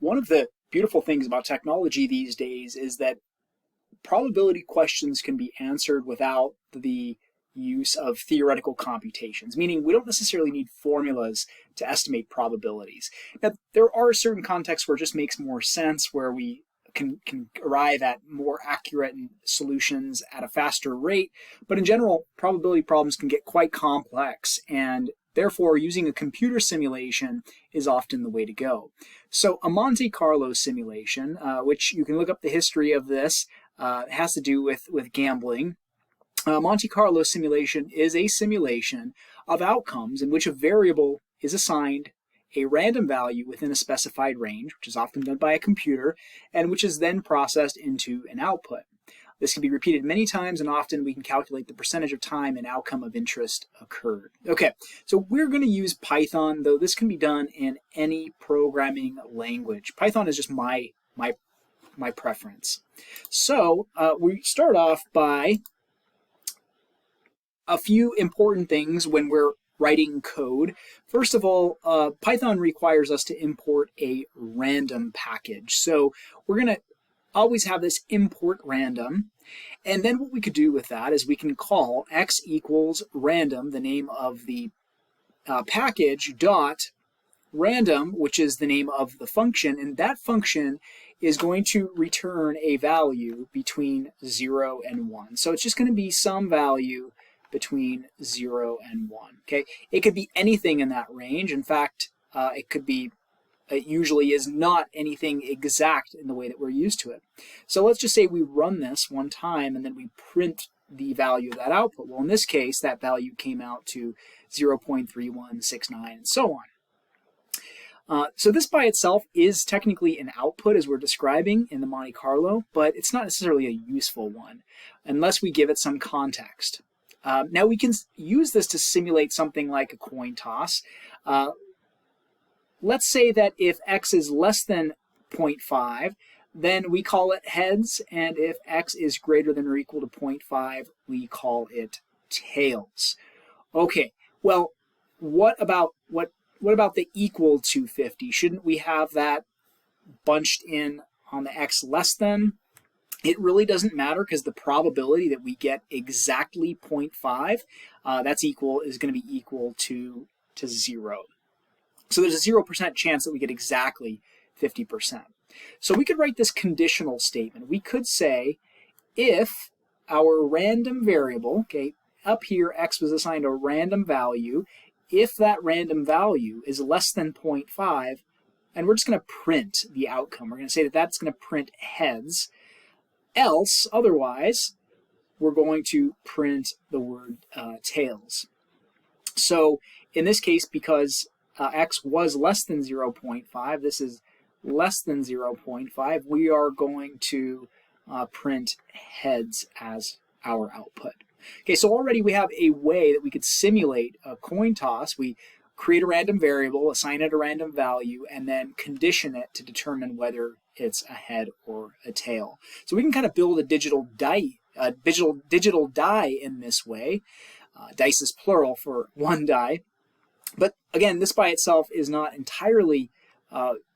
One of the beautiful things about technology these days is that probability questions can be answered without the use of theoretical computations, meaning we don't necessarily need formulas to estimate probabilities. Now, there are certain contexts where it just makes more sense, where we can arrive at more accurate solutions at a faster rate, but in general, probability problems can get quite complex, and therefore using a computer simulation is often the way to go. So a Monte Carlo simulation, which you can look up the history of this, has to do with gambling. Monte Carlo simulation is a simulation of outcomes in which a variable is assigned a random value within a specified range, which is often done by a computer, and which is then processed into an output. This can be repeated many times, and often we can calculate the percentage of time an outcome of interest occurred. Okay, so we're going to use Python, though this can be done in any programming language. Python is just my preference. So we start off by a few important things when we're writing code. First of all, Python requires us to import a random package. So we're going to always have this import random. And then what we could do with that is we can call x equals random, the name of the package, dot random, which is the name of the function. And that function is going to return a value between 0 and 1. So it's just going to be some value between 0 and 1. Okay, it could be anything in that range. In fact, it usually is not anything exact in the way that we're used to it. So let's just say we run this one time and then we print the value of that output. Well, in this case, that value came out to 0.3169 and so on. So this by itself is technically an output, as we're describing in the Monte Carlo, but it's not necessarily a useful one unless we give it some context. Now we can use this to simulate something like a coin toss. Let's say that if x is less than 0.5, then we call it heads, and if x is greater than or equal to 0.5, we call it tails. Okay, well, what about the equal to 50? Shouldn't we have that bunched in on the x less than? It really doesn't matter, because the probability that we get exactly 0.5, is going to be equal to 0. So there's a 0% chance that we get exactly 50%. So we could write this conditional statement. We could say if our random variable, okay, up here x was assigned a random value, if that random value is less than 0.5, and we're just going to print the outcome. We're going to say that that's going to print heads. Else, otherwise, we're going to print the word tails. So in this case, because x was less than 0.5, this is less than 0.5, we are going to print heads as our output. Okay, so already we have a way that we could simulate a coin toss. We create a random variable, assign it a random value, and then condition it to determine whether it's a head or a tail. So we can kind of build a digital die in this way. Dice is plural for one die. But again, this by itself is not entirely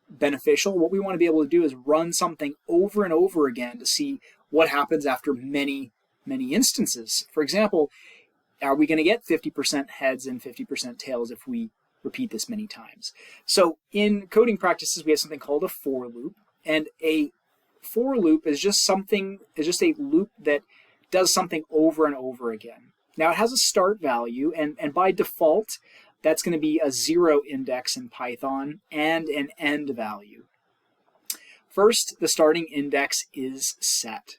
beneficial. What we want to be able to do is run something over and over again to see what happens after many instances. For example, are we going to get 50% heads and 50% tails if we repeat this many times? So in coding practices, we have something called a for loop, and a for loop is just a loop that does something over and over again. Now it has a start value, and by default, that's going to be a 0 index in Python and an end value. First, the starting index is set.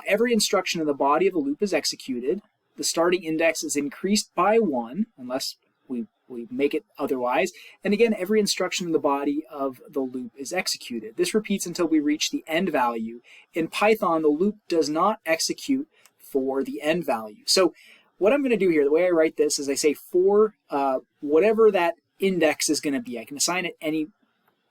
Every instruction in the body of the loop is executed. The starting index is increased by 1, unless we make it otherwise. And again, every instruction in the body of the loop is executed. This repeats until we reach the end value. In Python, the loop does not execute for the end value. So what I'm going to do here, the way I write this is I say for whatever that index is going to be. I can assign it any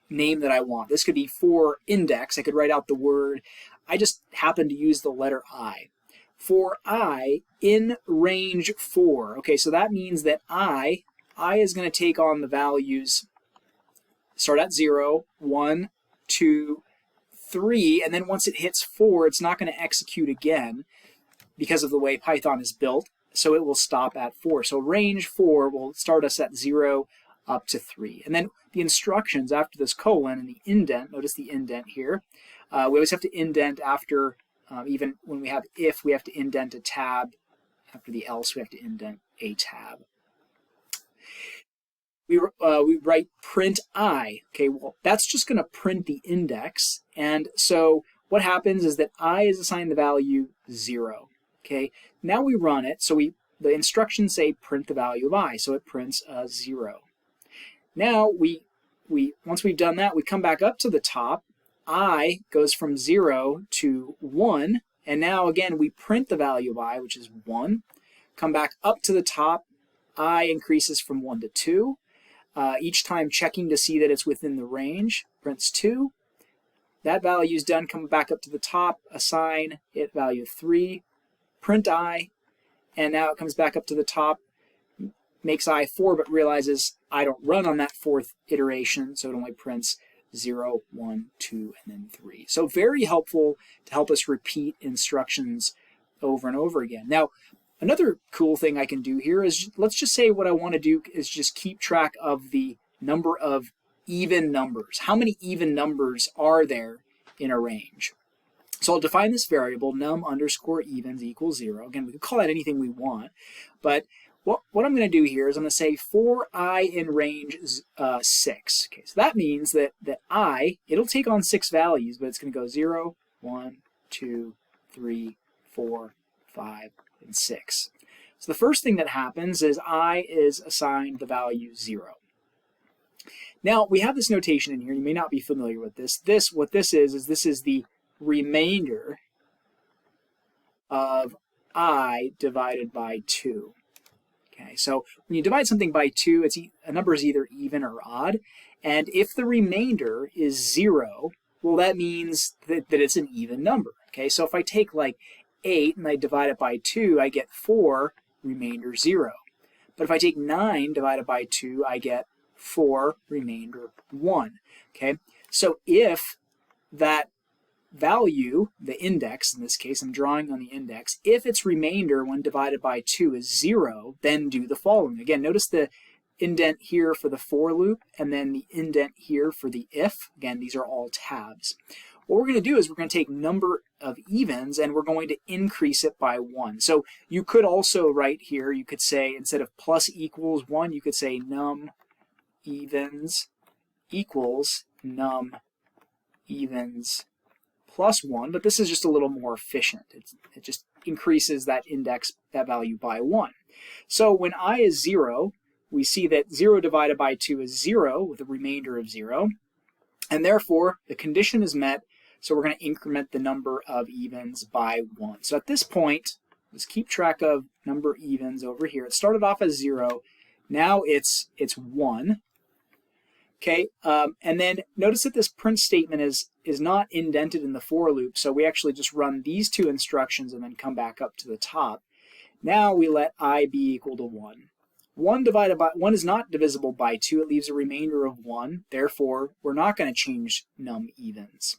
name that I want. This could be for index. I could write out the word. I just happen to use the letter I. For I in range 4. Okay, so that means that I is going to take on the values, start at 0, 1, 2, 3, and then once it hits 4, it's not going to execute again because of the way Python is built, so it will stop at 4. So range 4 will start us at 0 up to 3. And then the instructions after this colon and the indent, notice the indent here. We always have to indent after, even when we have if, we have to indent a tab. After the else, we have to indent a tab. We write print I. Okay, well, that's just going to print the index. And so what happens is that I is assigned the value 0. Okay, now we run it. So the instructions say print the value of I. So it prints 0. Now once we've done that, we come back up to the top. I goes from 0 to 1. And now again, we print the value of I, which is 1. Come back up to the top. I increases from 1 to 2. Each time checking to see that it's within the range, prints 2. That value is done, come back up to the top, assign it value of 3, print I, and now it comes back up to the top, makes I 4, but realizes I don't run on that 4th iteration, so it only prints 0, 1, 2, and then 3. So very helpful to help us repeat instructions over and over again. Now, another cool thing I can do here is, let's just say what I want to do is just keep track of the number of even numbers. How many even numbers are there in a range? So I'll define this variable, num underscore evens equals 0. Again, we can call that anything we want, but what I'm going to do here is I'm going to say for I in range 6. Okay, so that means that it'll take on 6 values, but it's going to go 0, 1, 2, 3, 4, 5, and 6. So the first thing that happens is I is assigned the value 0. Now we have this notation in here. You may not be familiar with this. What this is this is the remainder of I divided by 2. Okay, so when you divide something by 2, a number is either even or odd, and if the remainder is 0, well, that means that it's an even number. Okay, so if I take like 8 and I divide it by 2, I get 4, remainder 0. But if I take 9 divided by 2, I get 4, remainder 1. Okay, so if that value, the index in this case, I'm drawing on the index, if its remainder when divided by 2 is 0, then do the following. Again, notice the indent here for the for loop and then the indent here for the if. Again, these are all tabs. What we're going to do is we're going to take number of evens and we're going to increase it by 1. So you could also write here, you could say instead of plus equals 1, you could say num evens equals num evens plus 1, but this is just a little more efficient. It just increases that index, that value by 1. So when I is 0, we see that 0 divided by 2 is 0 with a remainder of 0, and therefore the condition is met, so we're going to increment the number of evens by 1. So at this point, let's keep track of number of evens over here. It started off as 0, now it's 1. Okay, and then notice that this print statement is not indented in the for loop, so we actually just run these two instructions and then come back up to the top. Now we let I be equal to 1. 1 is not divisible by 2, it leaves a remainder of 1, therefore we're not going to change num evens.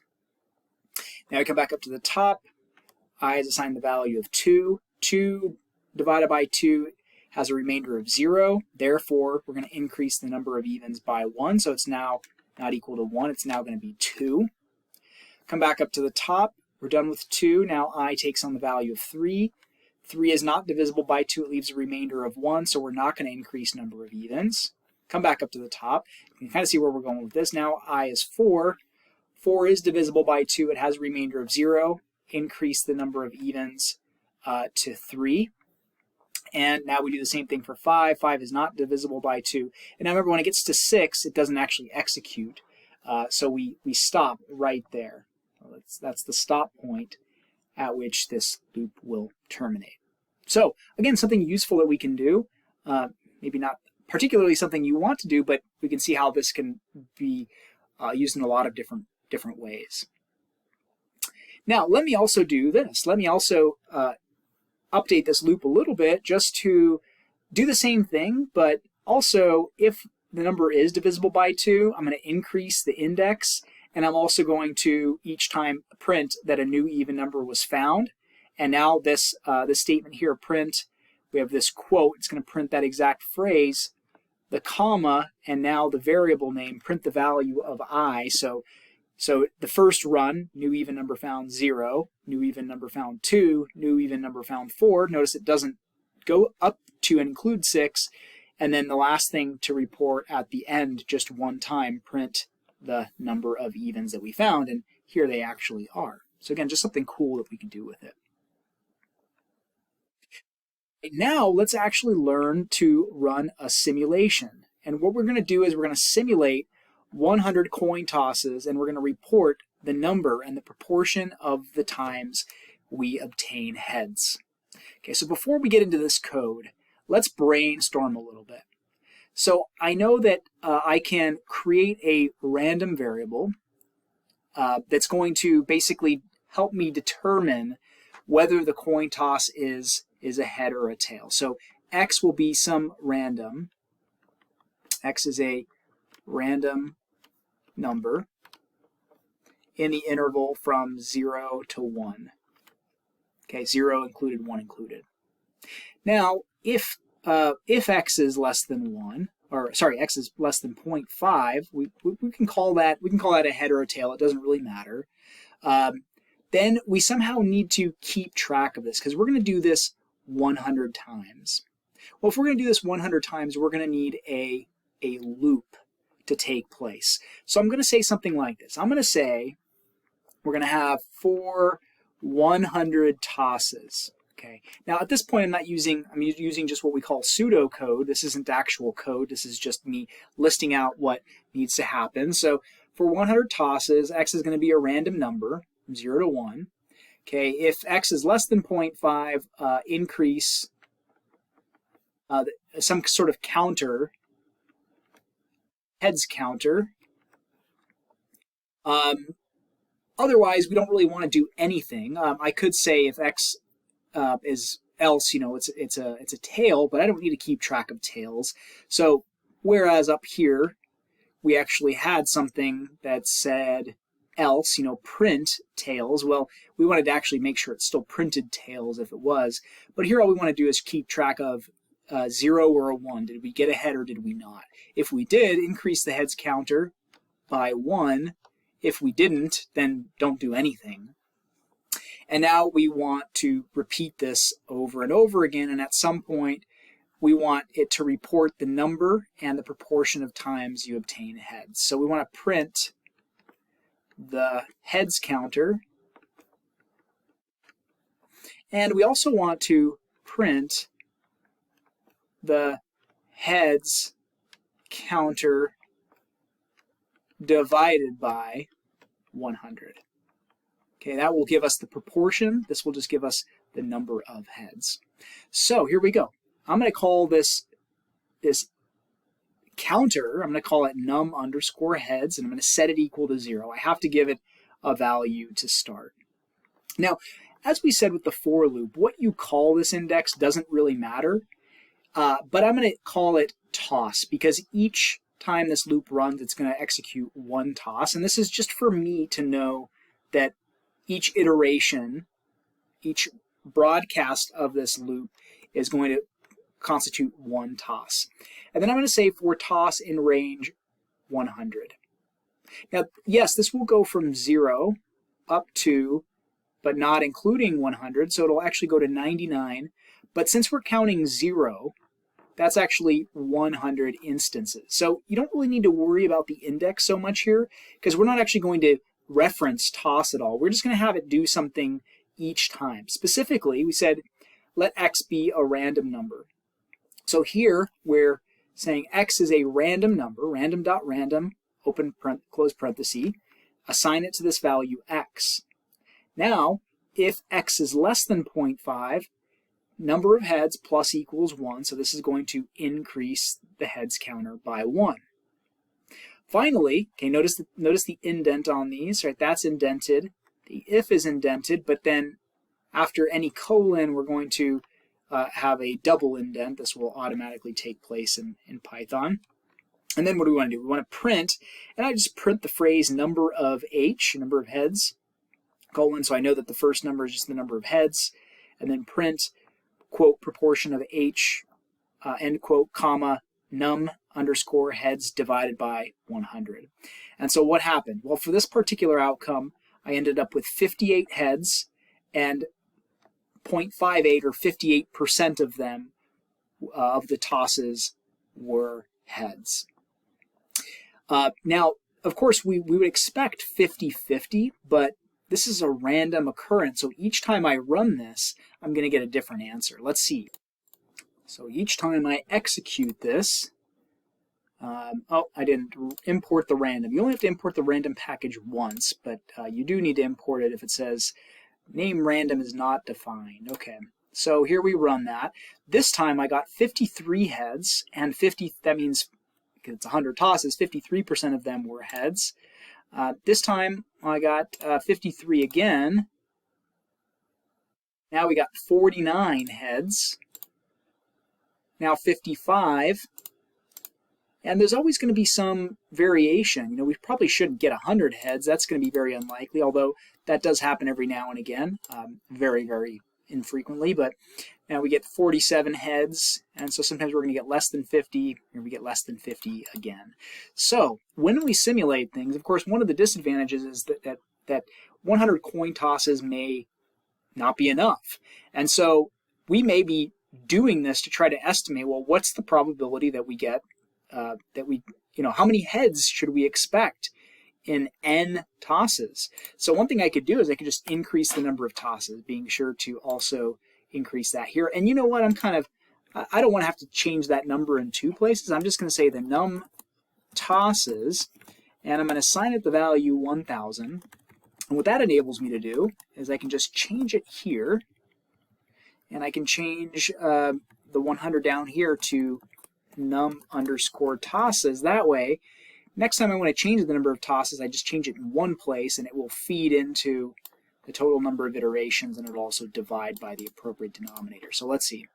Now we come back up to the top, I is assigned the value of 2. 2 divided by 2 has a remainder of 0, therefore we're going to increase the number of evens by 1, so it's now not equal to 1, it's now going to be 2. Come back up to the top, we're done with 2, now I takes on the value of 3. 3 is not divisible by 2, it leaves a remainder of 1, so we're not going to increase number of evens. Come back up to the top, you can kind of see where we're going with this. Now I is 4. 4 is divisible by 2, it has a remainder of 0, increase the number of evens to 3. And now we do the same thing for 5. 5 is not divisible by 2. And now remember, when it gets to 6, it doesn't actually execute. So we stop right there. That's the stop point at which this loop will terminate. So again, something useful that we can do. Maybe not particularly something you want to do, but we can see how this can be used in a lot of different ways. Now, let me also do this. Let me also update this loop a little bit just to do the same thing, but also if the number is divisible by 2, I'm going to increase the index, and I'm also going to each time print that a new even number was found. And now this statement here, print, we have this quote, it's going to print that exact phrase, the comma, and now the variable name, print the value of I. So the first run, new even number found 0, new even number found 2, new even number found 4. Notice it doesn't go up to include 6. And then the last thing to report at the end, just one time, print the number of evens that we found. And here they actually are. So again, just something cool that we can do with it. Now let's actually learn to run a simulation. And what we're going to do is we're going to simulate 100 coin tosses, and we're going to report the number and the proportion of the times we obtain heads. Okay, so before we get into this code, let's brainstorm a little bit. So I know that I can create a random variable that's going to basically help me determine whether the coin toss is a head or a tail. So x will be some random. X is a random number in the interval from 0 to 1. Okay, 0 included, 1 included. Now, if x is less than 1, or sorry, x is less than 0.5, we can call that a head or a tail. It doesn't really matter. Then we somehow need to keep track of this because we're going to do this 100 times. Well, if we're going to do this 100 times, we're going to need a loop to take place. So I'm going to say something like this. I'm going to say we're going to have 100 tosses. Okay. Now at this point I'm using just what we call pseudocode. This isn't actual code. This is just me listing out what needs to happen. So for 100 tosses, x is going to be a random number from 0 to 1. Okay. If x is less than 0.5, increase some sort of counter, heads counter. Otherwise, we don't really want to do anything. I could say if x is else, it's a tail, but I don't need to keep track of tails. So whereas up here we actually had something that said else, print tails. Well, we wanted to actually make sure it still printed tails if it was. But here all we want to do is keep track of 0 or a 1. Did we get a head or did we not? If we did, increase the heads counter by 1. If we didn't, then don't do anything. And now we want to repeat this over and over again, and at some point we want it to report the number and the proportion of times you obtain heads. So we want to print the heads counter, and we also want to print the heads counter divided by 100. Okay, that will give us the proportion. This will just give us the number of heads. So here we go. I'm going to call this counter, I'm going to call it num underscore heads, and I'm going to set it equal to 0. I have to give it a value to start. Now, as we said with the for loop, what you call this index doesn't really matter, but I'm going to call it toss because each time this loop runs, it's going to execute one toss, and this is just for me to know that each iteration, each broadcast of this loop is going to constitute one toss. And then I'm going to say for toss in range 100. Now, yes, this will go from 0 up to, but not including 100, so it'll actually go to 99. But since we're counting 0, that's actually 100 instances. So you don't really need to worry about the index so much here because we're not actually going to reference toss at all. We're just going to have it do something each time. Specifically, we said let x be a random number. So here we're saying x is a random number, random.random, close parenthesis, assign it to this value x. Now, if x is less than 0.5, number of heads plus equals 1, so this is going to increase the heads counter by 1. Finally, okay, notice the indent on these, right? That's indented. The if is indented, but then after any colon, we're going to have a double indent. This will automatically take place in Python. And then what do we want to do? We want to print, and I just print the phrase number of H, number of heads, colon, so I know that the first number is just the number of heads, and then print, quote, proportion of H, end quote, comma, num underscore heads divided by 100. And so what happened? Well, for this particular outcome, I ended up with 58 heads, and 0.58 or 58% of them, of the tosses, were heads. Now, of course, we would expect 50-50, but this is a random occurrence. So each time I run this, I'm going to get a different answer. Let's see. So each time I execute this, oh, I didn't import the random. You only have to import the random package once, but you do need to import it if it says name random is not defined. Okay, so here we run that. This time I got 53 heads, and 50, that means it's 100 tosses, 53% of them were heads. This time I got 53 again. Now we got 49 heads. Now 55. And there's always going to be some variation. You know, we probably shouldn't get 100 heads. That's going to be very unlikely, although that does happen every now and again, very, very infrequently. But now we get 47 heads, and so sometimes we're going to get less than 50, and we get less than 50 again. So when we simulate things, of course, one of the disadvantages is that 100 coin tosses may not be enough. And so we may be doing this to try to estimate, well, what's the probability that we get, how many heads should we expect in n tosses? So one thing I could do is I could just increase the number of tosses, being sure to also increase that here. And you know what, I don't want to have to change that number in two places. I'm just going to say the num tosses, and I'm going to assign it the value 1000. And what that enables me to do is I can just change it here, and I can change the 100 down here to num underscore tosses. That way, next time I want to change the number of tosses, I just change it in one place, and it will feed into the total number of iterations, and it'll also divide by the appropriate denominator. So let's see.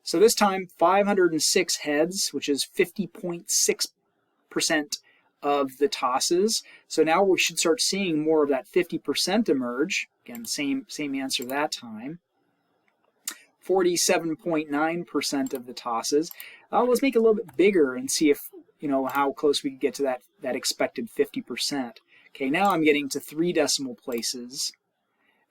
So this time, 506 heads, which is 50.6% of the tosses. So now we should start seeing more of that 50% emerge. Again, same answer that time. 47.9% of the tosses. Let's make it a little bit bigger and see if, how close we can get to that expected 50%. Okay, now I'm getting to 3 decimal places.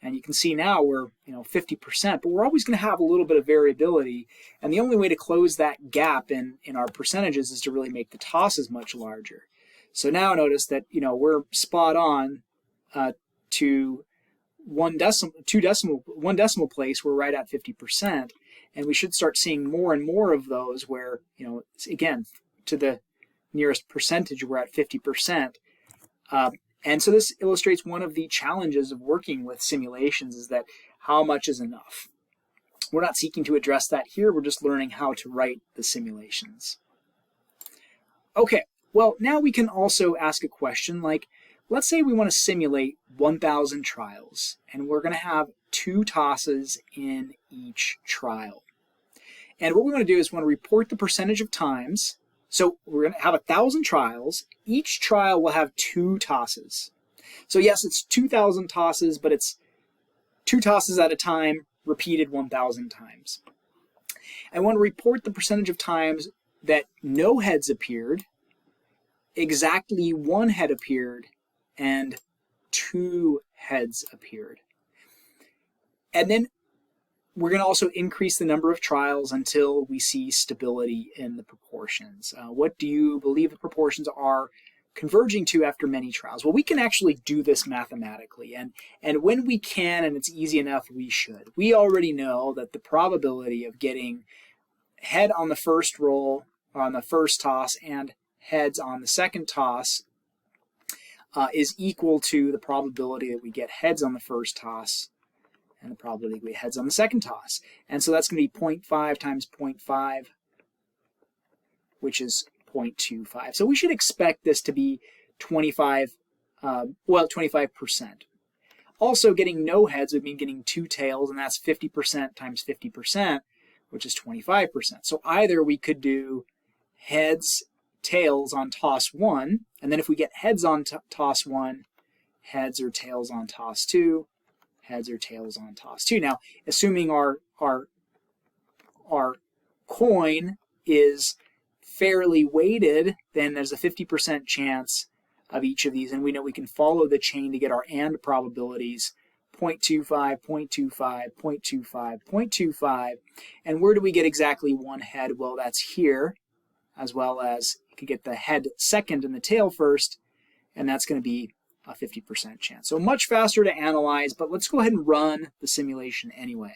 And you can see now we're, 50%, but we're always going to have a little bit of variability. And the only way to close that gap in our percentages is to really make the tosses much larger. So now notice that, we're spot on to one decimal place, we're right at 50%. And we should start seeing more and more of those where, again, to the nearest percentage, we're at 50%. And so this illustrates one of the challenges of working with simulations, is that how much is enough? We're not seeking to address that here, we're just learning how to write the simulations. Okay, well, now we can also ask a question like, let's say we want to simulate 1,000 trials, and we're going to have 2 tosses in each trial. And what we want to do is we want to report the percentage of times. So we're going to have 1,000 trials. Each trial will have 2 tosses. So yes, it's 2,000 tosses, but it's 2 tosses at a time, repeated 1,000 times. I want to report the percentage of times that no heads appeared, exactly 1 head appeared, and 2 heads appeared. And then we're going to also increase the number of trials until we see stability in the proportions. What do you believe the proportions are converging to after many trials? Well, we can actually do this mathematically, and when we can, and it's easy enough, we should. We already know that the probability of getting head on the first roll, or on the first toss, and heads on the second toss is equal to the probability that we get heads on the first toss and the probability we heads on the second toss. And so that's going to be 0.5 times 0.5, which is 0.25. So we should expect this to be 25%. Also, getting no heads would mean getting 2 tails, and that's 50% times 50%, which is 25%. So either we could do heads tails on toss 1, and then if we get heads on toss 1, heads or tails on toss 2, heads or tails on toss 2. Now, assuming our coin is fairly weighted, then there's a 50% chance of each of these, and we know we can follow the chain to get our AND probabilities, 0.25, 0.25, 0.25, 0.25, and where do we get exactly one head? Well, that's here, as well as you could get the head second and the tail first, and that's going to be a 50% chance. So much faster to analyze, but let's go ahead and run the simulation anyway.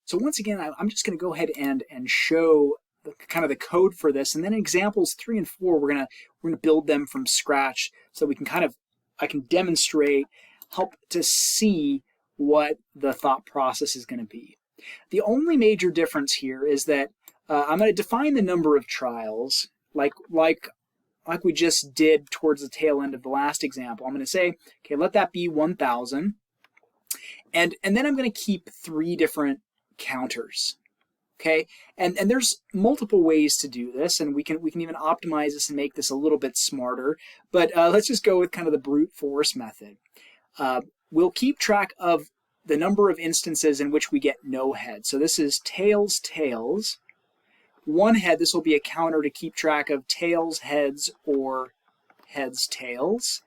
So once again, I'm just going to go ahead and show kind of the code for this, and then in examples 3 and 4, we're gonna build them from scratch so we can I can demonstrate, help to see what the thought process is going to be. The only major difference here is that I'm going to define the number of trials like we just did towards the tail end of the last example. I'm going to say, okay, let that be 1,000, and then I'm going to keep 3 different counters. Okay, and there's multiple ways to do this, and we can even optimize this and make this a little bit smarter. But let's just go with kind of the brute force method. We'll keep track of the number of instances in which we get no head. So this is tails, tails. 1 head, this will be a counter to keep track of tails, heads, or heads, tails.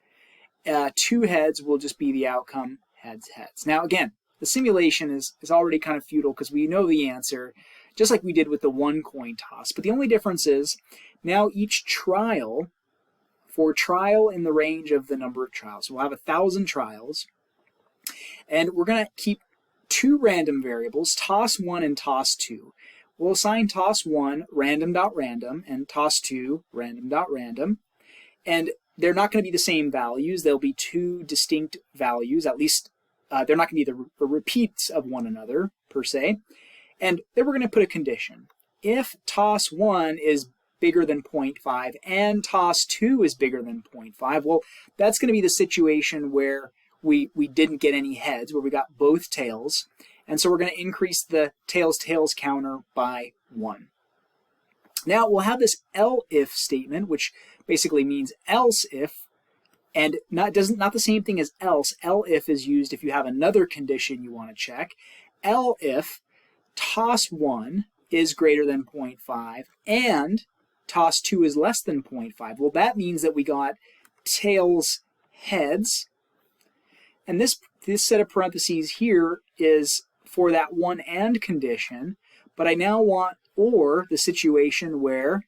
2 heads will just be the outcome, heads, heads. Now again, the simulation is already kind of futile because we know the answer, just like we did with the 1 coin toss. But the only difference is now each trial, for trial in the range of the number of trials, we'll have 1,000 trials, and we're going to keep 2 random variables, toss 1 and toss 2. We'll assign toss 1 random.random and toss 2 random.random, and they're not going to be the same values. They'll be 2 distinct values, at least they're not going to be the repeats of one another per se. And then we're going to put a condition. If toss 1 is bigger than 0.5 and toss 2 is bigger than 0.5, well, that's going to be the situation where we didn't get any heads, where we got both tails. And so we're going to increase the tails counter by 1. Now we'll have this elif statement, which basically means else if, and not the same thing as else. Elif is used if you have another condition you want to check. Elif toss 1 is greater than 0.5 and toss 2 is less than 0.5. Well, that means that we got tails, heads, and this set of parentheses here is for that 1 and condition, but I now want or the situation where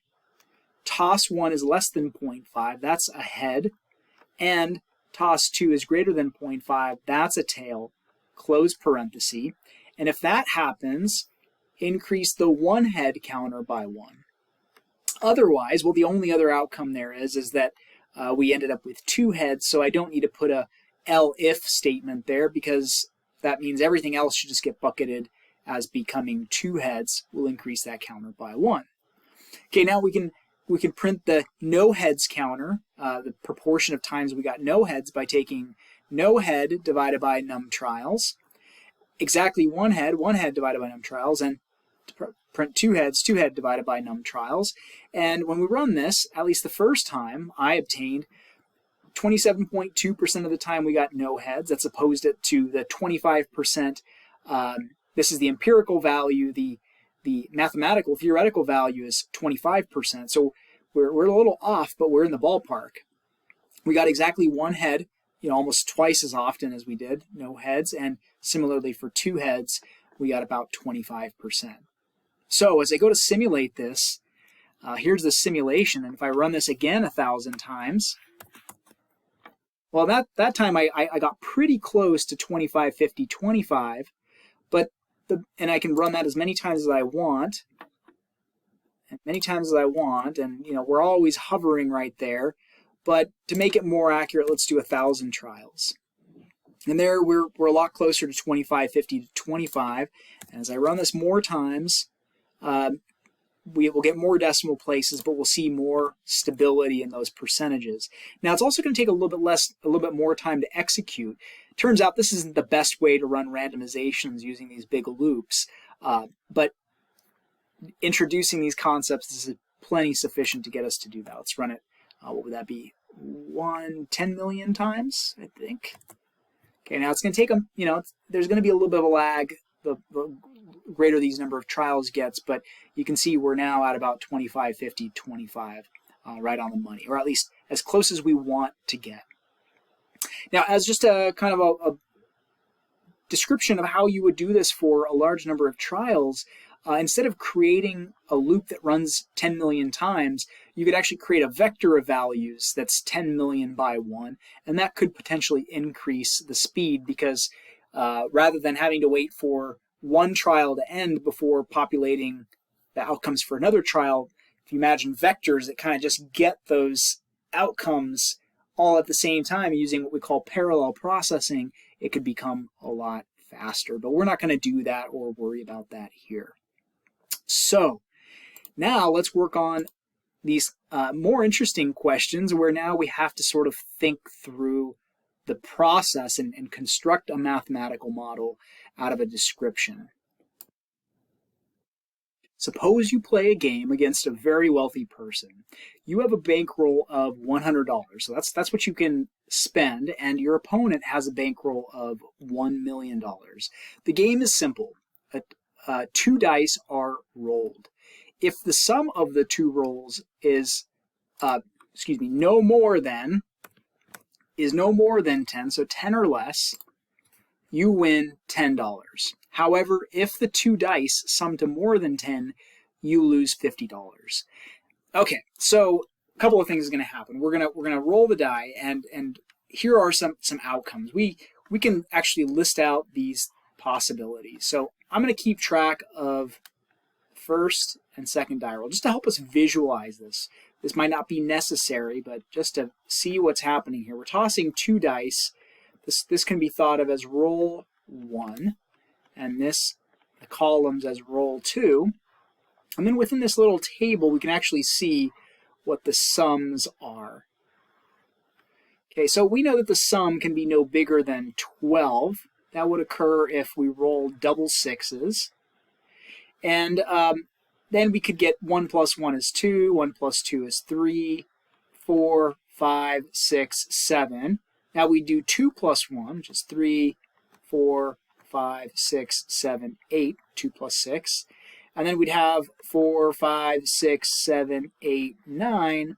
toss 1 is less than 0.5, that's a head, and toss 2 is greater than 0.5, that's a tail, close parenthesis. And if that happens, increase the 1 head counter by 1. Otherwise, well, the only other outcome there is that we ended up with 2 heads, so I don't need to put a elif statement there because that means everything else should just get bucketed as becoming 2 heads. We'll increase that counter by 1. Okay, now we can print the no heads counter, the proportion of times we got no heads, by taking no head divided by num trials, exactly 1 head divided by num trials, and to print 2 heads divided by num trials. And when we run this, at least the first time, I obtained 27.2% of the time we got no heads. That's opposed to the 25%. This is the empirical value. The mathematical, theoretical value is 25%. So we're a little off, but we're in the ballpark. We got exactly 1 head, almost twice as often as we did no heads, and similarly for 2 heads, we got about 25%. So as I go to simulate this, here's the simulation, and if I run this again 1,000 times, well, that time I got pretty close to 25, 50, 25, and I can run that as many times as I want, and we're always hovering right there. But to make it more accurate, let's do 1,000 trials. And there we're a lot closer to 25, 50 to 25. And as I run this more times, we will get more decimal places, but we'll see more stability in those percentages. Now it's also going to take a little bit more time to execute. Turns out this isn't the best way to run randomizations using these big loops, but introducing these concepts plenty sufficient to get us to do that. Let's run it. What would that be? 10 million times, I think. Okay, now it's going to take them, there's going to be a little bit of a lag the greater these number of trials gets, but you can see we're now at about 25, 50, 25, right on the money, or at least as close as we want to get. Now, as just a kind of a description of how you would do this for a large number of trials, instead of creating a loop that runs 10 million times, you could actually create a vector of values that's 10 million by 1, and that could potentially increase the speed because rather than having to wait for one trial to end before populating the outcomes for another trial, if you imagine vectors that kind of just get those outcomes all at the same time using what we call parallel processing, it could become a lot faster. But we're not going to do that or worry about that here. So now let's work on these more interesting questions where now we have to sort of think through the process and construct a mathematical model out of a description. Suppose you play a game against a very wealthy person. You have a bankroll of $100, so that's what you can spend, and your opponent has a bankroll of $1 million. The game is simple. 2 dice are rolled. If the sum of the 2 rolls is, no more than 10, so 10 or less, you win $10. However, if the 2 dice sum to more than 10, you lose $50. Okay, so a couple of things are going to happen. We're gonna roll the die, and here are some outcomes. We can actually list out these possibilities. So I'm going to keep track of first and second die roll just to help us visualize this. This might not be necessary, but just to see what's happening here. We're tossing 2 dice. This can be thought of as roll 1, and the columns as roll 2. And then within this little table, we can actually see what the sums are. Okay, so we know that the sum can be no bigger than 12. That would occur if we roll double 6s. And then we could get 1 plus 1 is 2, 1 plus 2 is 3, 4, 5, 6, 7. Now we do 2 plus 1, which is 3, 4, 5, 6, 7, 8, 2 plus 6. And then we'd have 4, 5, 6, 7, 8, 9,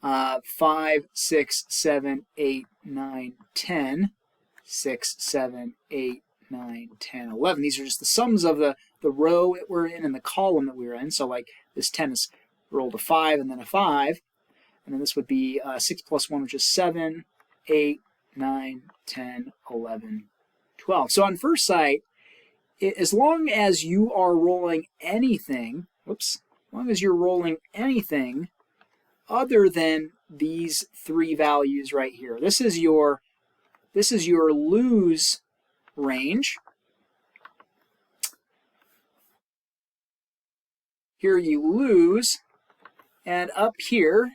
5, 6, 7, 8, 9, 10, 6, 7, 8, 9, 10, 11. These are just the sums of the row that we're in and the column that we're in. So like this 10 is rolled a 5 and then a 5. And then this would be 6 plus 1, which is 7, 8, 9, 10, 11, 12. So on first sight, as long as you are rolling anything, as long as you're rolling anything other than these 3 values right here, this is your lose range. Here you lose, and up here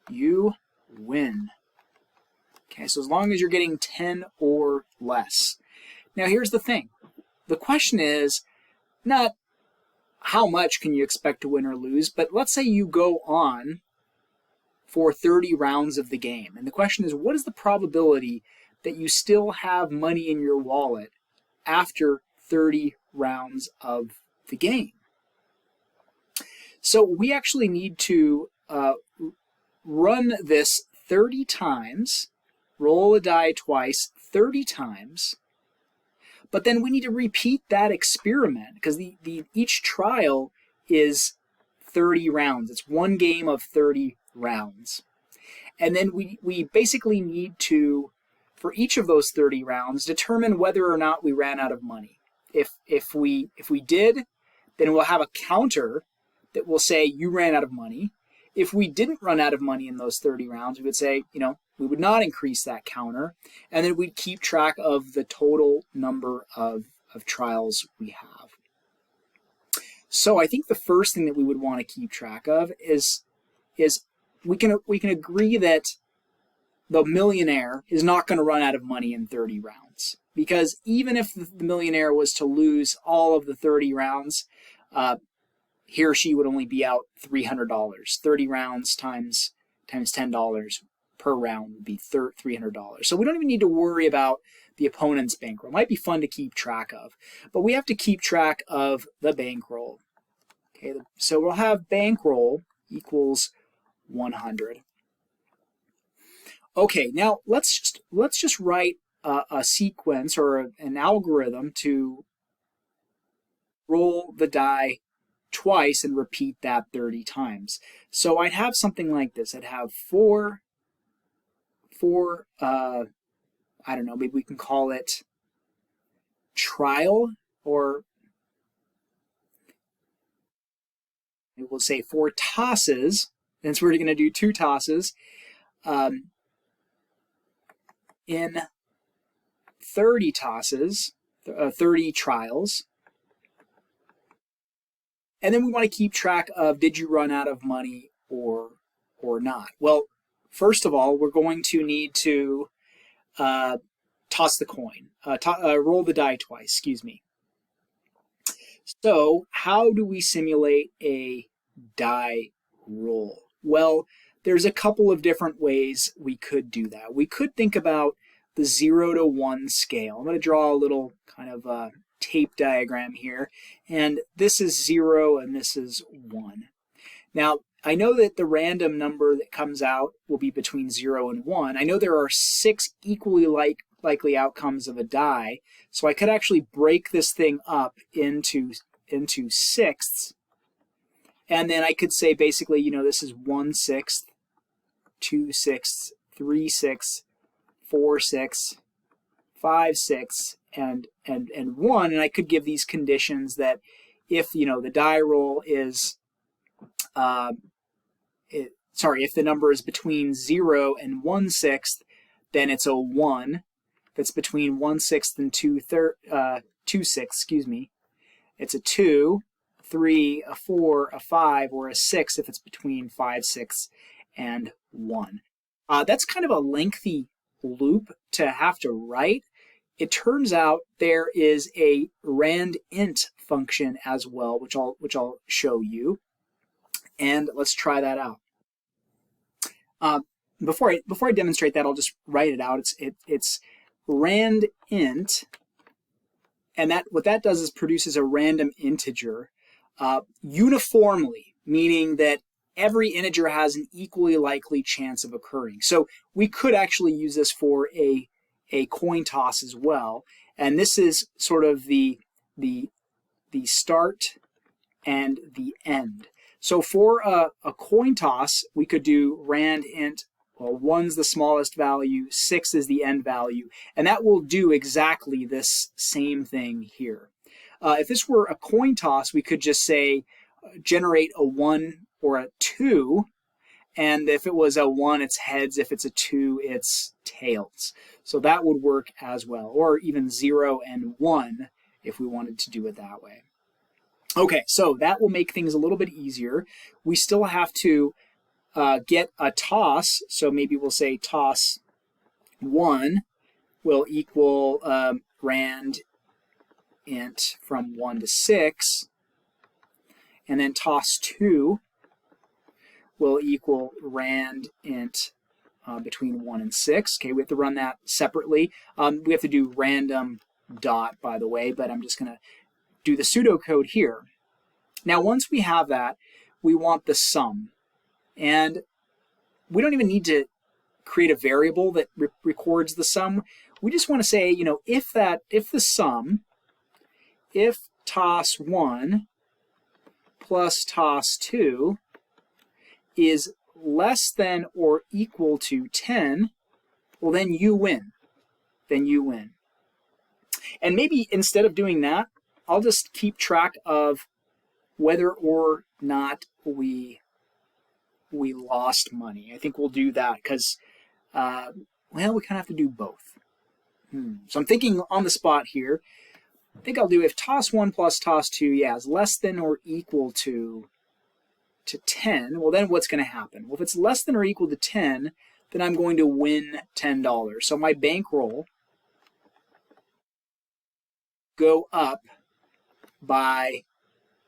you win. Okay, so as long as you're getting 10 or less. Now here's the thing. The question is not how much can you expect to win or lose, but let's say you go on for 30 rounds of the game. And the question is, what is the probability that you still have money in your wallet after 30 rounds of the game? So we actually need to run this 30 times, roll a die twice, 30 times, but then we need to repeat that experiment because each trial is 30 rounds. It's one game of 30 rounds. And then we basically need to, for each of those 30 rounds, determine whether or not we ran out of money. If we did, then we'll have a counter that will say you ran out of money. If we didn't run out of money in those 30 rounds, we would say, we would not increase that counter, and then we'd keep track of the total number of trials we have. So I think the first thing that we would want to keep track of is we can agree that the millionaire is not going to run out of money in 30 rounds, because even if the millionaire was to lose all of the 30 rounds, he or she would only be out $300. 30 rounds times $10 per round would be $300. So we don't even need to worry about the opponent's bankroll. It might be fun to keep track of, but we have to keep track of the bankroll. Okay, so we'll have bankroll equals 100. Okay, now let's just write a sequence or an algorithm to roll the die twice and repeat that 30 times. So I'd have something like this. I'd have four I don't know, maybe we can call it trial, or we'll say 4 tosses, since we're going to do 2 tosses, in 30 tosses, 30 trials. And then we want to keep track of, did you run out of money or not? Well, first of all, we're going to need to toss the coin, roll the die twice, excuse me. So how do we simulate a die roll? Well, there's a couple of different ways we could do that. We could think about the 0 to 1 scale. I'm going to draw a little kind of tape diagram here, and this is 0 and this is 1. Now, I know that the random number that comes out will be between 0 and 1. I know there are 6 equally likely outcomes of a die, so I could actually break this thing up into sixths, and then I could say basically, you know, this is 1/6, 2/6, 3/6, 4/6, 5/6, and 1, and I could give these conditions that if, you know, the die roll is if the number is between 0 and 1/6, then it's a 1. If it's between 1/6 and 2/6, excuse me, it's a 2, 3, a 4, a 5, or a 6 if it's between 5, 6, and 1. That's kind of a lengthy loop to have to write. It turns out there is a randint function as well, which I'll show you. And let's try that out. Before I demonstrate that, I'll just write it out. It's randint, and what that does is produces a random integer uniformly, meaning that every integer has an equally likely chance of occurring. So we could actually use this for a coin toss as well, and this is sort of the start and the end. So for a coin toss, we could do randint. Well, 1's the smallest value, 6 is the end value, and that will do exactly this same thing here. If this were a coin toss, we could just say generate a 1 or a 2, and if it was a 1, it's heads. If it's a 2, it's tails. So that would work as well, or even 0 and 1 if we wanted to do it that way. Okay, so that will make things a little bit easier. We still have to get a toss, so maybe we'll say toss 1 will equal randint from 1 to 6, and then toss 2 will equal randint between 1 and 6. Okay, we have to run that separately. We have to do random dot, by the way, but I'm just going to do the pseudocode here. Now, once we have that, we want the sum. And we don't even need to create a variable that records the sum. We just want to say, you know, if the sum, if toss 1 plus toss 2 is less than or equal to 10, well, then you win. Then you win. And maybe instead of doing that, I'll just keep track of whether or not we lost money. I think we'll do that because, well, we kind of have to do both. So I'm thinking on the spot here. I think I'll do if toss 1 plus toss 2, yeah, is less than or equal to 10, well, then what's going to happen? Well, if it's less than or equal to 10, then I'm going to win $10. So my bankroll go up by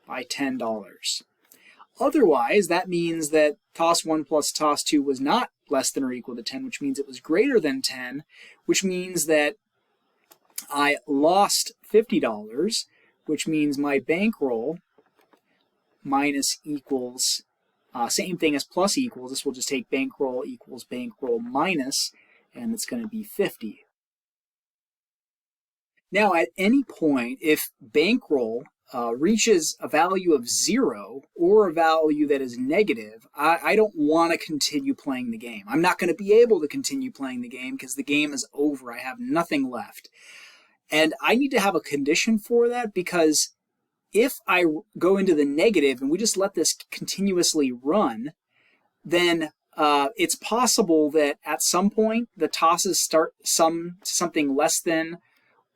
$10. Otherwise, that means that toss 1 plus toss 2 was not less than or equal to 10, which means it was greater than 10, which means that I lost $50, which means my bankroll minus equals, same thing as plus equals. This will just take bankroll equals bankroll minus, and it's going to be 50. Now, at any point, if bankroll reaches a value of 0 or a value that is negative, I don't want to continue playing the game. I'm not going to be able to continue playing the game because the game is over. I have nothing left. And I need to have a condition for that, because if I go into the negative and we just let this continuously run, then it's possible that at some point the tosses start something less than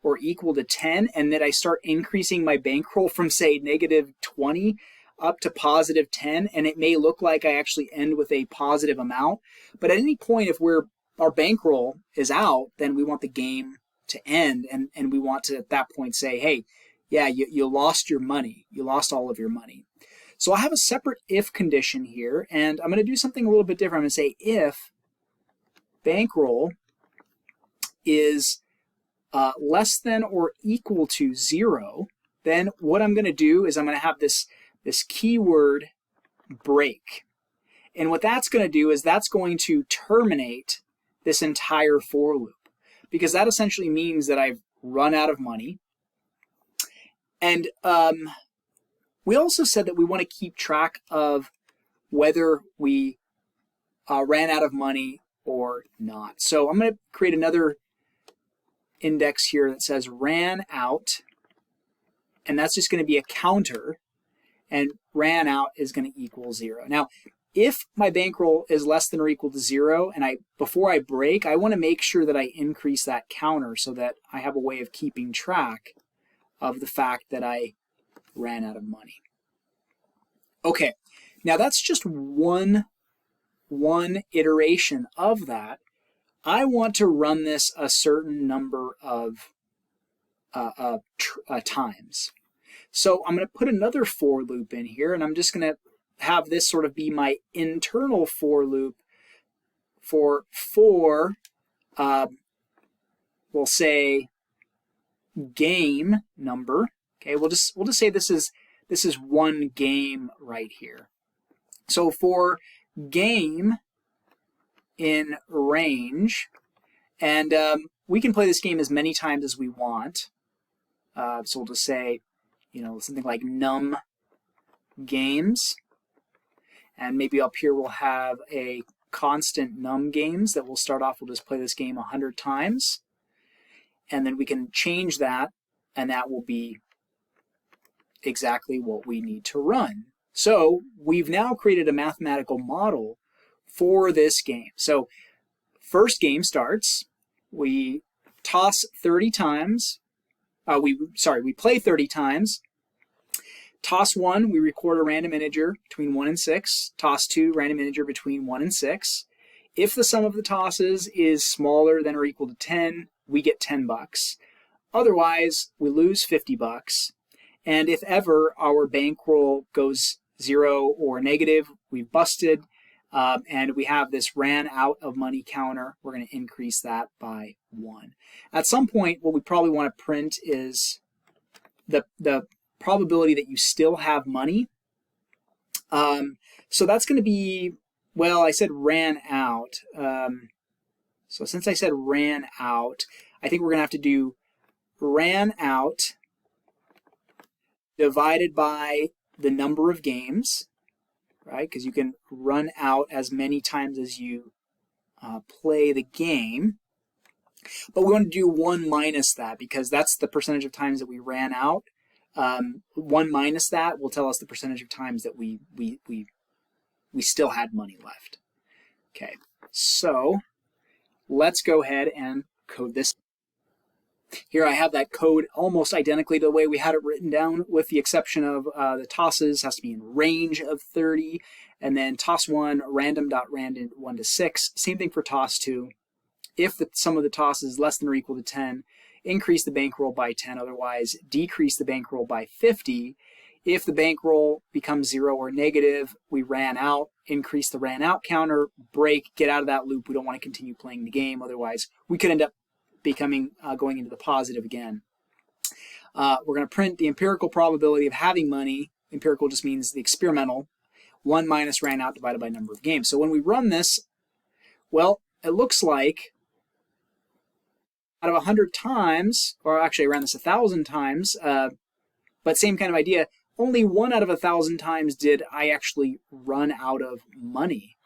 or equal to 10, and that I start increasing my bankroll from, say, negative 20 up to positive 10, and it may look like I actually end with a positive amount. But at any point, if our bankroll is out, then we want the game to end, and we want to, at that point, say, hey, yeah, you lost your money. You lost all of your money. So I have a separate if condition here, and I'm going to do something a little bit different. I'm going to say if bankroll is less than or equal to 0, then what I'm going to do is I'm going to have this keyword break. And what that's going to do is that's going to terminate this entire for loop, because that essentially means that I've run out of money. And we also said that we want to keep track of whether we ran out of money or not. So I'm going to create another index here that says ran out, and that's just going to be a counter, and ran out is going to equal 0. Now, if my bankroll is less than or equal to 0, and before I break, I want to make sure that I increase that counter so that I have a way of keeping track of the fact that I ran out of money. Okay, now that's just one iteration of that. I want to run this a certain number of times. So I'm going to put another for loop in here, and I'm just going to have this sort of be my internal for loop for we'll say game number. Okay, we'll just say this is one game right here. So for game in range, and we can play this game as many times as we want. So we'll just say, something like num games, and maybe up here we'll have a constant num games that we'll start off. We'll just play this game 100 times, and then we can change that, and that will be exactly what we need to run. So we've now created a mathematical model for this game. So first game starts, we toss 30 times, we play 30 times, toss 1, we record a random integer between 1 and 6, toss 2, random integer between 1 and 6. If the sum of the tosses is smaller than or equal to 10, we get $10. Otherwise, we lose $50. And if ever our bankroll goes 0 or negative, we've busted. And we have this ran out of money counter. We're going to increase that by 1. At some point, what we probably want to print is the probability that you still have money. So that's going to be, well, I said ran out. So since I said ran out, I think we're going to have to do ran out divided by the number of games, right? Because you can run out as many times as you play the game. But we want to do 1 minus that, because that's the percentage of times that we ran out. 1 minus that will tell us the percentage of times that we still had money left. Okay, so let's go ahead and code this. Here I have that code almost identically to the way we had it written down, with the exception of the tosses has to be in range of 30, and then toss 1, random.random 1 to 6. Same thing for toss 2. If the sum of the tosses is less than or equal to 10, increase the bankroll by 10, otherwise decrease the bankroll by 50. If the bankroll becomes 0 or negative, we ran out, increase the ran out counter, break, get out of that loop. We don't want to continue playing the game. Otherwise, we could end up becoming going into the positive again. We're going to print the empirical probability of having money. Empirical just means the experimental. 1 minus ran out divided by number of games. So when we run this, well, it looks like out of 100 times, or actually I ran this 1,000 times, but same kind of idea, only 1 out of 1,000 times did I actually run out of money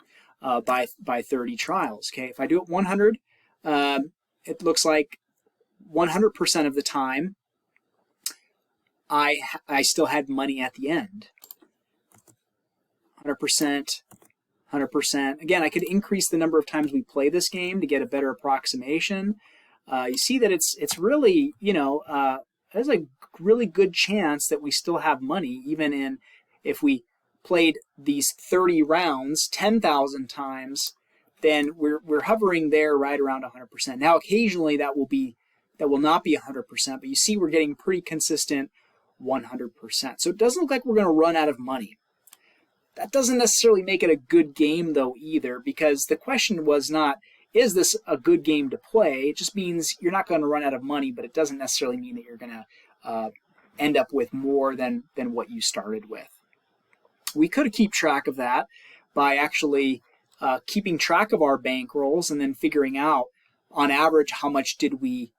by 30 trials. Okay, if I do it 100, it looks like 100% of the time I still had money at the end. 100%, 100%. Again, I could increase the number of times we play this game to get a better approximation. You see that it's really, there's a really good chance that we still have money, even if we played these 30 rounds 10,000 times, then we're hovering there right around 100%. Now, occasionally that will not be 100%, but you see we're getting pretty consistent 100%. So it doesn't look like we're going to run out of money. That doesn't necessarily make it a good game, though, either, because the question was not, is this a good game to play? It just means you're not going to run out of money, but it doesn't necessarily mean that you're going to end up with more than what you started with. We could keep track of that by actually keeping track of our bankrolls and then figuring out, on average, how much did we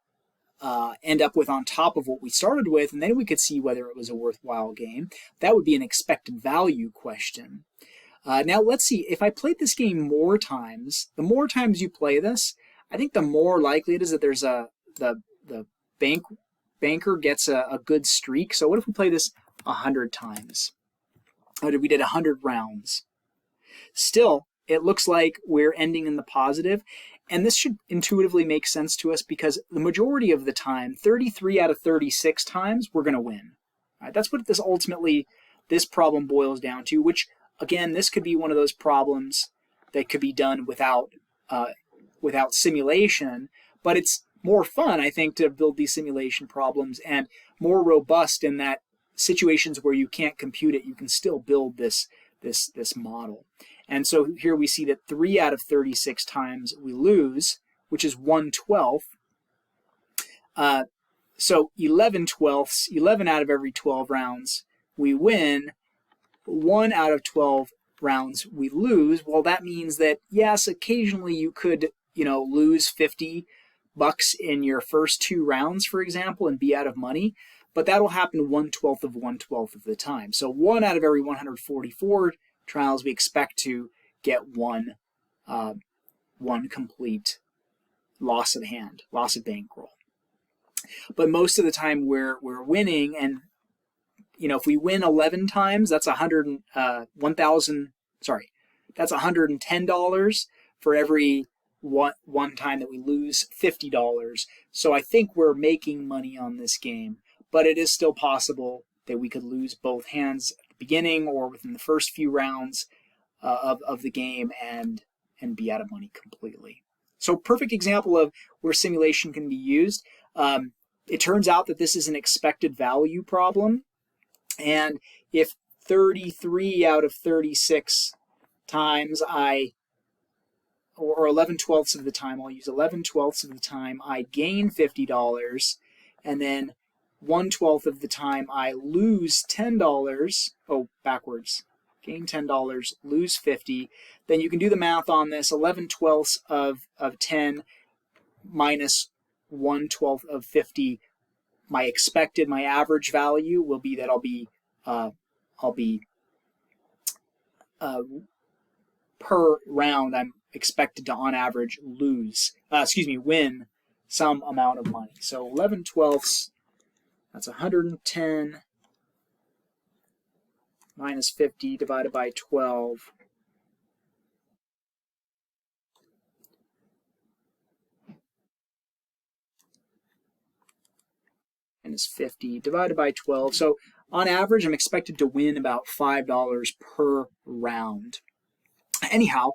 end up with on top of what we started with, and then we could see whether it was a worthwhile game. That would be an expected value question. Now let's see, if I played this game more times, the more times you play this, I think the more likely it is that there's the banker gets a good streak. So what if we play this 100 times? We did 100 rounds. Still, it looks like we're ending in the positive. And this should intuitively make sense to us because the majority of the time, 33 out of 36 times, we're going to win. Right? That's what this problem boils down to, which, again, this could be one of those problems that could be done without simulation, but it's more fun, I think, to build these simulation problems and more robust in that situations where you can't compute it, you can still build this model. And so here we see that 3 out of 36 times we lose, which is 1/12. So 11/12, 11 out of every 12 rounds we win, 1 out of 12 rounds we lose. Well, that means that, yes, occasionally you could, lose $50 in your first 2 rounds, for example, and be out of money, but that'll happen 1/12 of 1/12 of the time. So 1 out of every 144 trials, we expect to get one complete loss of hand, loss of bankroll. But most of the time we're winning, and if we win 11 times, that's that's $110 for every one time that we lose $50. So I think we're making money on this game, but it is still possible that we could lose both hands beginning or within the first few rounds of the game and be out of money completely. So perfect example of where simulation can be used. It turns out that this is an expected value problem, and if 33 out of 36 times or 11/12 of the time, I'll use 11/12 of the time I gain $50, and then 1/12 of the time I lose $10, backwards, gain $10, lose 50, then you can do the math on this. 11/12 of 10 minus 1/12 of 50, my average value will be that I'll be per round I'm expected to on average win some amount of money. So 11/12, that's 110 minus 50 divided by 12. Minus 50 divided by 12. So on average, I'm expected to win about $5 per round. Anyhow,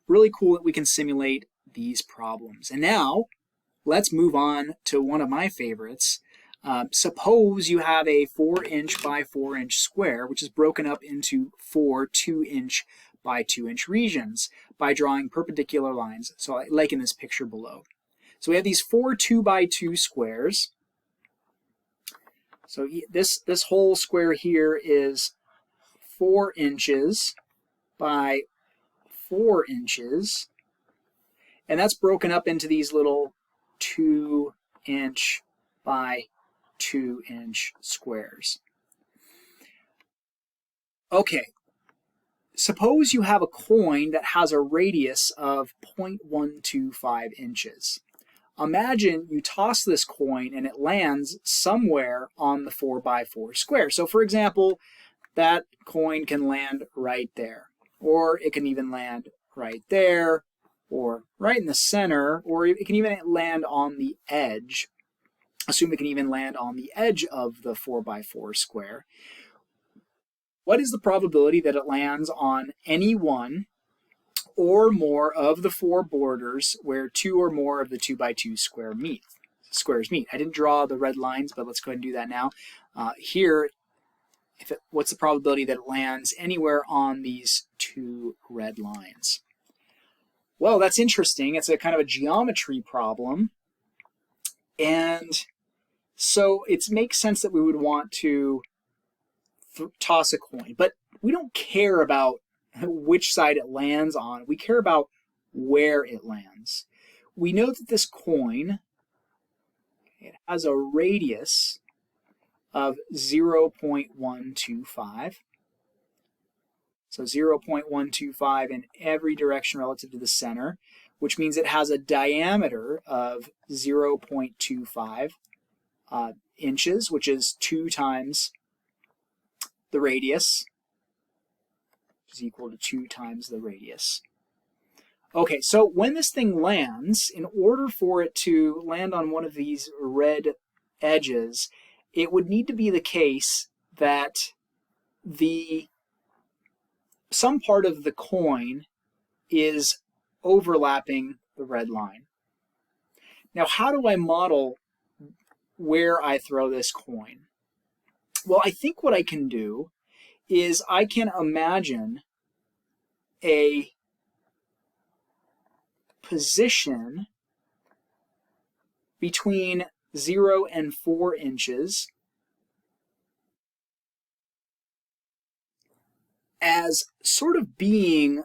really cool that we can simulate these problems. And now let's move on to one of my favorites. Suppose you have a 4-inch by 4-inch square, which is broken up into 4 2-inch by 2-inch regions by drawing perpendicular lines, so like in this picture below. So we have these 4 2 by 2 squares. So this whole square here is 4 inches by 4 inches, and that's broken up into these little 2-inch by 2-inch squares. Okay, suppose you have a coin that has a radius of 0.125 inches. Imagine you toss this coin and it lands somewhere on the 4 by 4 square. So for example, that coin can land right there, or it can even land right there, or right in the center, or it can even land on the edge. Assume it can even land on the edge of the 4 by 4 square. What is the probability that it lands on any one or more of the 4 borders where 2 or more of the 2 by 2 squares meet? I didn't draw the red lines, but let's go ahead and do that now. Here, what's the probability that it lands anywhere on these 2 red lines? Well, that's interesting. It's a kind of a geometry problem. And so it makes sense that we would want to toss a coin. But we don't care about which side it lands on. We care about where it lands. We know that this coin, it has a radius of 0.125. So 0.125 in every direction relative to the center, which means it has a diameter of 0.25 inches, which is 2 times the radius, which is equal to 2 times the radius. Okay, so when this thing lands, in order for it to land on one of these red edges, it would need to be the case that some part of the coin is overlapping the red line. Now, how do I model where I throw this coin? Well, I think what I can do is I can imagine a position between 0 and 4 inches as sort of being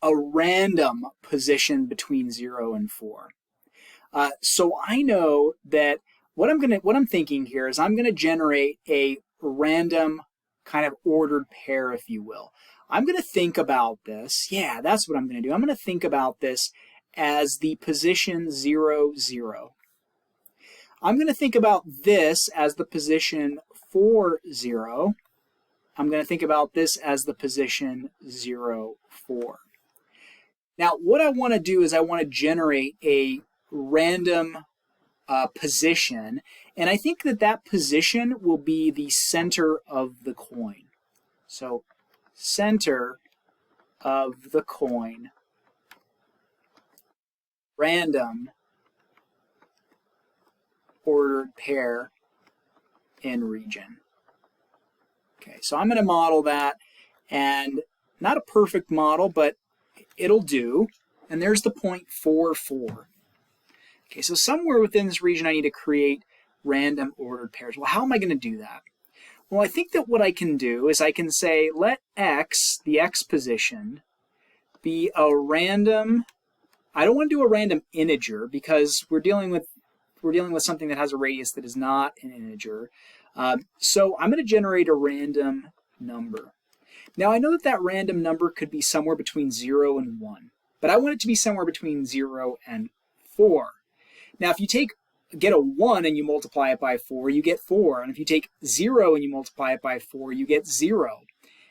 a random position between 0 and 4. So I know that what I'm thinking here is I'm gonna generate a random kind of ordered pair, if you will. I'm gonna think about this. Yeah, that's what I'm gonna do. I'm gonna think about this as the position 0, 0. I'm gonna think about this as the position 4, 0. I'm going to think about this as the position 0, 4. Now, what I want to do is I want to generate a random position, and I think that that position will be the center of the coin. So, center of the coin, random ordered pair in region. Okay, so I'm going to model that, and not a perfect model, but it'll do. And there's the 0.44. Okay, so somewhere within this region I need to create random ordered pairs. Well, how am I going to do that? Well, I think that what I can do is I can say let x, the x position, be a random. I don't want to do a random integer because we're dealing with something that has a radius that is not an integer. So I'm going to generate a random number. Now I know that that random number could be somewhere between 0 and 1, but I want it to be somewhere between 0 and 4. Now if you get a 1 and you multiply it by 4, you get 4. And if you take 0 and you multiply it by 4, you get 0.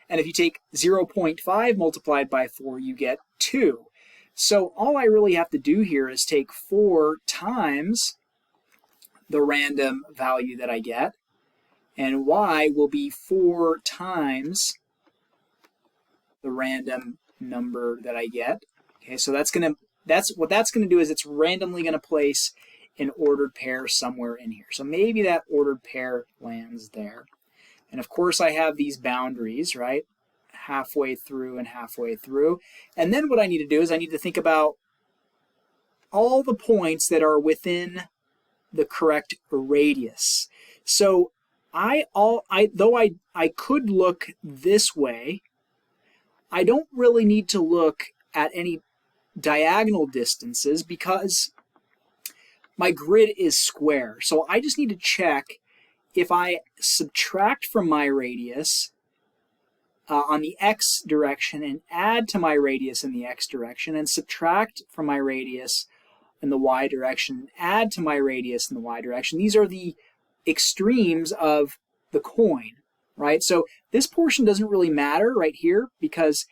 And if you take 0.5 multiplied by 4, you get 2. So all I really have to do here is take 4 times the random value that I get, and y will be 4 times the random number that I get. Okay, so what that's gonna do is it's randomly gonna place an ordered pair somewhere in here. So maybe that ordered pair lands there. And of course I have these boundaries, right? Halfway through and halfway through. And then what I need to do is I need to think about all the points that are within the correct radius. So though I could look this way, I don't really need to look at any diagonal distances because my grid is square. So I just need to check if I subtract from my radius on the x direction and add to my radius in the x direction, and subtract from my radius in the y direction, add to my radius in the y direction. These are the extremes of the coin, right? So this portion doesn't really matter right here because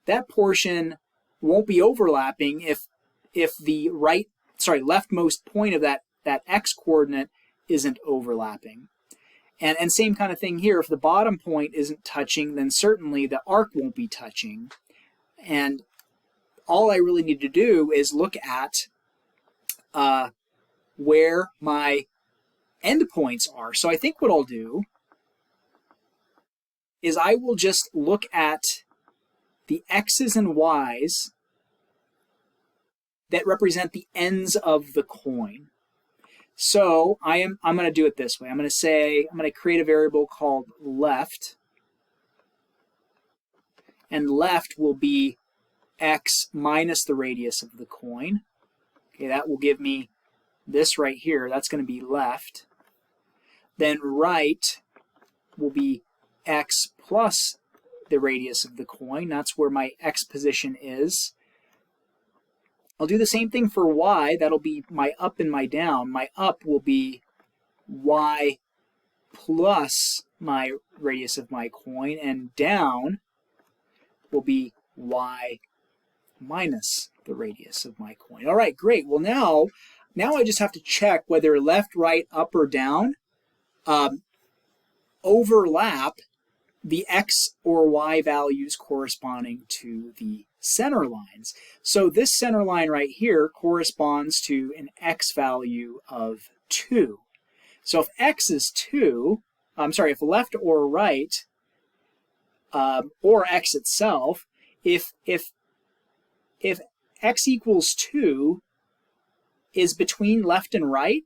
that portion won't be overlapping if the leftmost point of that x coordinate isn't overlapping. And same kind of thing here. If the bottom point isn't touching, then certainly the arc won't be touching. And all I really need to do is look at where my endpoints are. So I think what I'll do is I will just look at the x's and y's that represent the ends of the coin. So I'm going to do it this way. I'm going to create a variable called left, and left will be x minus the radius of the coin. Okay, that will give me this right here. That's going to be left. Then right will be x plus the radius of the coin. That's where my x position is. I'll do the same thing for y. That'll be my up and my down. My up will be y plus my radius of my coin, and down will be y minus the radius of my coin. All right, great. Well, now I just have to check whether left, right, up, or down overlap the x or y values corresponding to the center lines. So this center line right here corresponds to an x value of 2. So if x is 2, if left or right, or x itself, if x equals 2 is between left and right,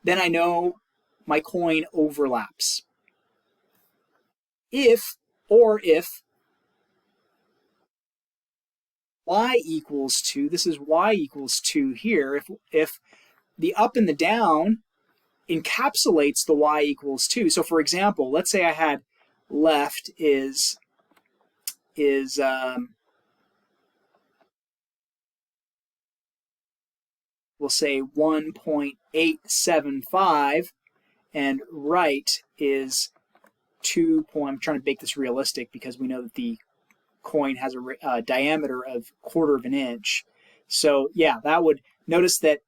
then I know my coin overlaps. If y equals 2, this is y equals 2 here, if the up and the down encapsulates the y equals 2. So for example, let's say I had left is we'll say 1.875, and right is 2. I'm trying to make this realistic because we know that the coin has a diameter of 1/4 of an inch. So yeah, that would notice that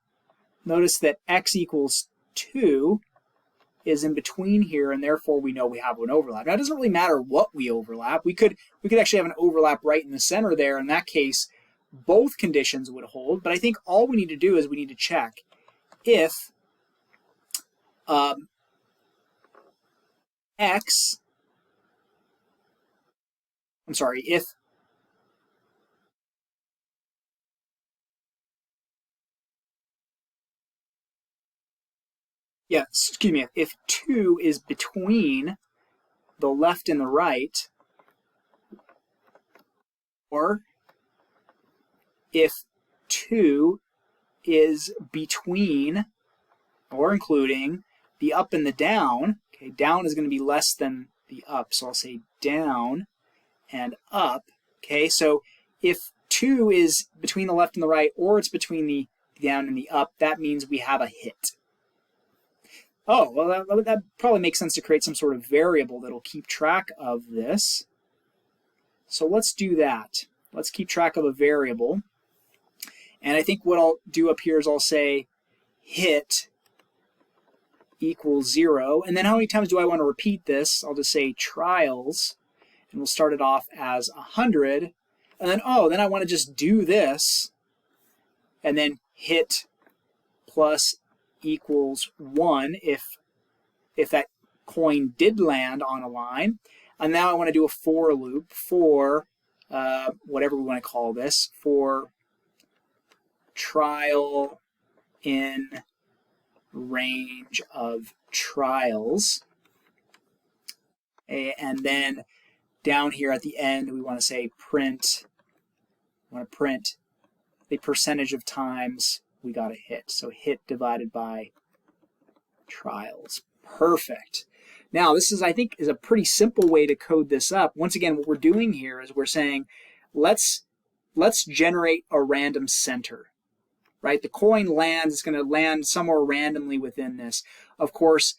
x equals 2 is in between here, and therefore we know we have an overlap. Now it doesn't really matter what we overlap. We could actually have an overlap right in the center there. In that case, both conditions would hold. But I think all we need to do is we need to check if if 2 is between the left and the right, or if 2 is between or including the up and the down. Okay, down is going to be less than the up, so I'll say down and up. Okay, so if 2 is between the left and the right, or it's between the down and the up, that means we have a hit. Oh, well, that probably makes sense to create some sort of variable that'll keep track of this. So let's do that. Let's keep track of a variable. And I think what I'll do up here is I'll say hit equals 0. And then how many times do I want to repeat this? I'll just say trials, and we'll start it off as 100. And then, then I want to just do this, and then hit plus equals 1 if that coin did land on a line. And now I want to do a for loop for whatever we want to call this, for trial in range of trials. And then down here at the end, we want to say print, the percentage of times we got a hit. So hit divided by trials. Perfect. Now, this is, I think, is a pretty simple way to code this up. Once again, what we're doing here is we're saying, let's generate a random center, right? The coin lands, it's going to land somewhere randomly within this. Of course,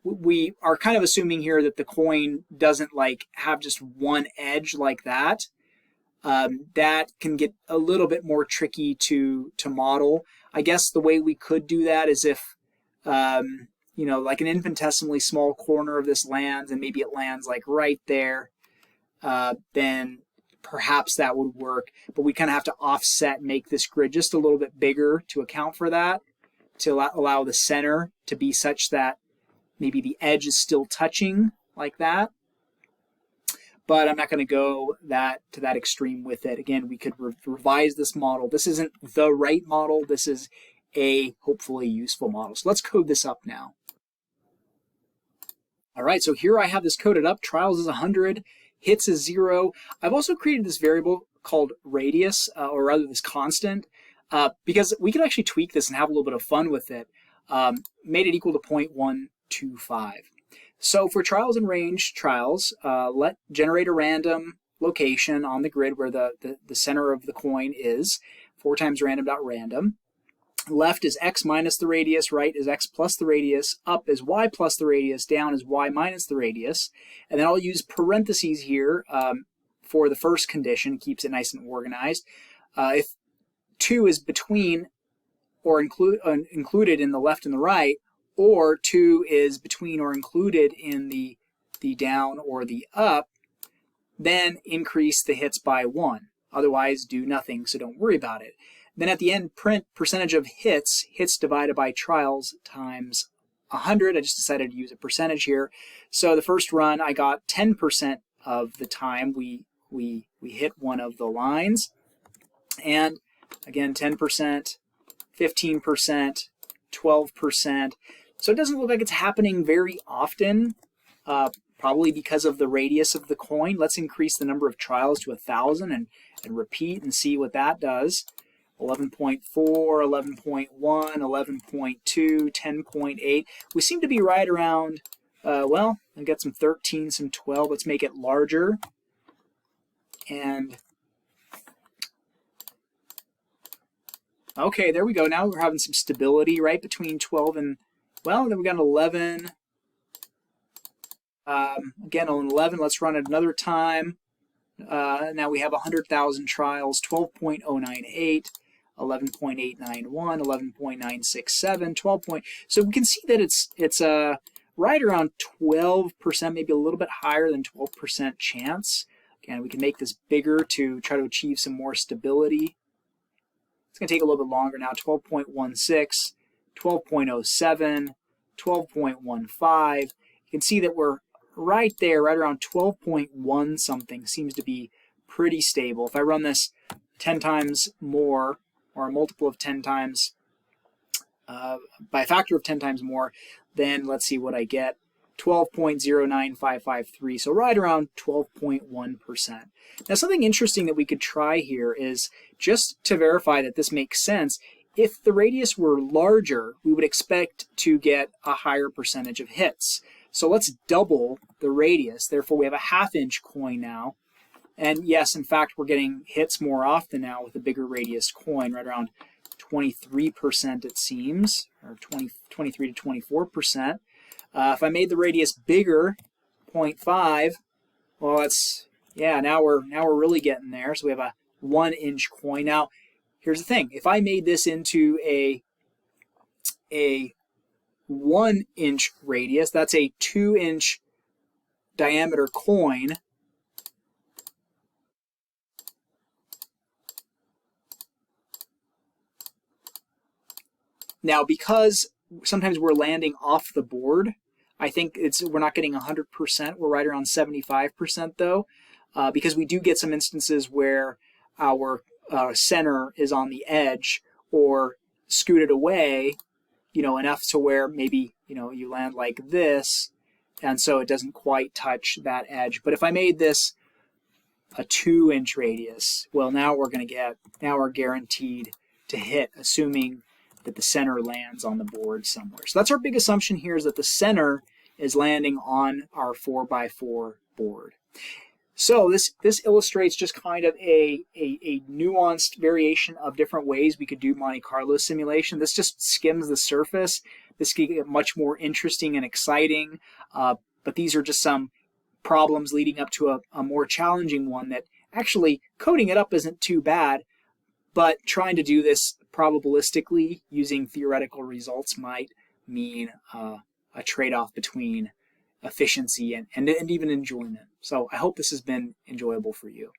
we are kind of assuming here that the coin doesn't like have just one edge like that. That can get a little bit more tricky to model. I guess the way we could do that is if, you know, like an infinitesimally small corner of this lands, and maybe it lands like right there, then perhaps that would work. But we kind of have to offset, make this grid just a little bit bigger to account for that, to allow the center to be such that maybe the edge is still touching like that. But I'm not going to go to that extreme with it. Again, we could revise this model. This isn't the right model. This is a hopefully useful model. So let's code this up now. All right, so here I have this coded up. Trials is 100, hits is 0. I've also created this variable called radius, or rather this constant, because we can actually tweak this and have a little bit of fun with it. Made it equal to 0.125. So for trials in range trials, generate a random location on the grid where the center of the coin is, 4 times random.random. Left is x minus the radius, right is x plus the radius, up is y plus the radius, down is y minus the radius. And then I'll use parentheses here for the first condition, keeps it nice and organized. If 2 is between or included in the left and the right, or 2 is between or included in the down or the up, then increase the hits by 1. Otherwise, do nothing, so don't worry about it. Then at the end, print percentage of hits divided by trials times 100. I just decided to use a percentage here. So the first run, I got 10% of the time we hit one of the lines. And again, 10%, 15%, 12%. So it doesn't look like it's happening very often, probably because of the radius of the coin. Let's increase the number of trials to 1,000 and repeat and see what that does. 11.4, 11.1, 11.2, 10.8. We seem to be right around, well, I've got some 13, some 12. Let's make it larger. And okay, there we go. Now we're having some stability right between 12 and, well, then we got an 11. Again, on 11, let's run it another time. Now we have 100,000 trials, 12.098, 11.891, 11.967, 12 point. So we can see that it's right around 12%, maybe a little bit higher than 12% chance. Again, we can make this bigger to try to achieve some more stability. It's going to take a little bit longer now. 12.16, 12.07, 12.15. You can see that we're right there, right around 12.1 something. Seems to be pretty stable. If I run this 10 times more, or a multiple of 10 times, by a factor of 10 times more, then let's see what I get. 12.09553, so right around 12.1%. Now something interesting that we could try here is, just to verify that this makes sense, if the radius were larger, we would expect to get a higher percentage of hits. So let's double the radius. Therefore, we have a half-inch coin now. And yes, in fact, we're getting hits more often now with a bigger radius coin, right around 23% it seems, or 23 to 24%. If I made the radius bigger, 0.5, well, that's, yeah, now we're really getting there. So we have a 1-inch coin. Now, here's the thing. If I made this into a 1-inch radius, that's a 2-inch diameter coin. Now, because sometimes we're landing off the board, I think we're not getting 100%. We're right around 75% though, because we do get some instances where our center is on the edge or scooted away, enough to where maybe, you land like this, and so it doesn't quite touch that edge. But if I made this a 2-inch radius, well, now we're guaranteed to hit, assuming that the center lands on the board somewhere. So that's our big assumption here, is that the center is landing on our 4x4 board. So this illustrates just kind of a nuanced variation of different ways we could do Monte Carlo simulation. This just skims the surface. This could get much more interesting and exciting, but these are just some problems leading up to a more challenging one that actually coding it up isn't too bad, but trying to do this probabilistically using theoretical results might mean a trade-off between efficiency and even enjoyment. So I hope this has been enjoyable for you.